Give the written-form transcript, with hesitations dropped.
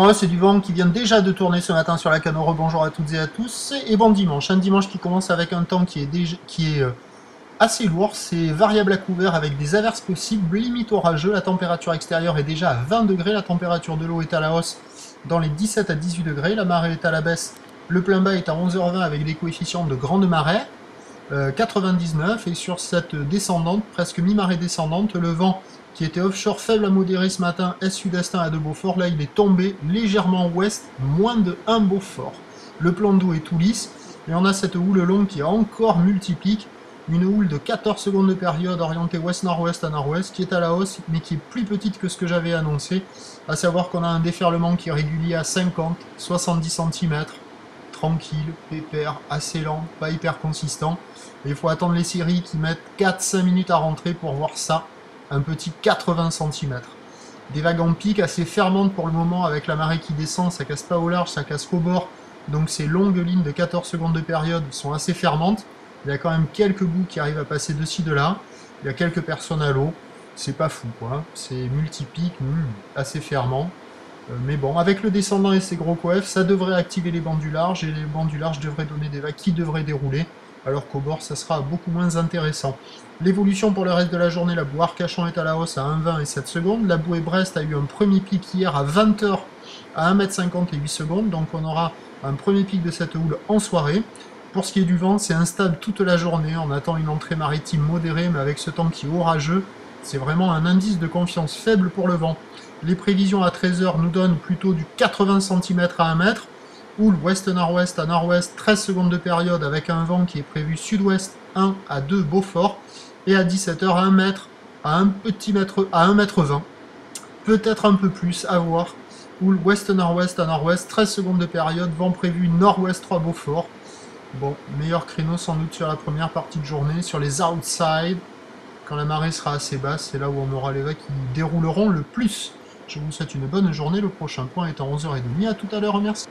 Ouais, c'est du vent qui vient déjà de tourner ce matin sur la canne. Rebonjour à toutes et à tous. Et bon dimanche. Un dimanche qui commence avec un temps qui est assez lourd. C'est variable à couvert avec des averses possibles, limite orageux. La température extérieure est déjà à 20 degrés. La température de l'eau est à la hausse dans les 17 à 18 degrés. La marée est à la baisse. Le plein bas est à 11h20 avec des coefficients de grande marée. 99, et sur cette descendante, presque mi-marée descendante, le vent qui était offshore faible à modéré ce matin, est-sud-est à de Beaufort, là il est tombé légèrement ouest, moins de 1 Beaufort. Le plan d'eau est tout lisse, et on a cette houle longue qui encore multiplique, une houle de 14 secondes de période orientée ouest-nord-ouest à nord-ouest, qui est à la hausse, mais qui est plus petite que ce que j'avais annoncé, à savoir qu'on a un déferlement qui est régulier à 50-70 cm, tranquille, pépère, assez lent, pas hyper consistant. Et il faut attendre les séries qui mettent 4-5 minutes à rentrer pour voir ça, un petit 80 cm. Des vagues en pic assez fermantes pour le moment avec la marée qui descend, ça casse pas au large, ça casse qu'au bord. Donc ces longues lignes de 14 secondes de période sont assez fermantes. Il y a quand même quelques bouts qui arrivent à passer de ci, de là. Il y a quelques personnes à l'eau. C'est pas fou quoi, c'est multi-pic, assez fermant. Mais bon, avec le descendant et ses gros coefs, ça devrait activer les bancs du large, et les bancs du large devraient donner des vagues qui devraient dérouler, alors qu'au bord, ça sera beaucoup moins intéressant. L'évolution pour le reste de la journée, la boue Arcachon est à la hausse à 1,20 et 7 secondes, la bouée Brest a eu un premier pic hier à 20h à 1,50 m et 8 secondes, donc on aura un premier pic de cette houle en soirée. Pour ce qui est du vent, c'est instable toute la journée, on attend une entrée maritime modérée, mais avec ce temps qui est orageux, c'est vraiment un indice de confiance faible pour le vent. Les prévisions à 13h nous donnent plutôt du 80 cm à 1 mètre, houle ouest-nord-ouest à nord-ouest, 13 secondes de période avec un vent qui est prévu sud-ouest 1 à 2 Beaufort, et à 17h à 1 mètre, à 1 mètre 20, peut-être un peu plus, à voir. Houle ouest-nord-ouest à nord-ouest, 13 secondes de période, vent prévu nord-ouest 3 Beaufort. Bon, meilleur créneau sans doute sur la première partie de journée, sur les outside. Quand la marée sera assez basse, c'est là où on aura les vagues qui dérouleront le plus. Je vous souhaite une bonne journée, le prochain point est à 11h30. À tout à l'heure, merci.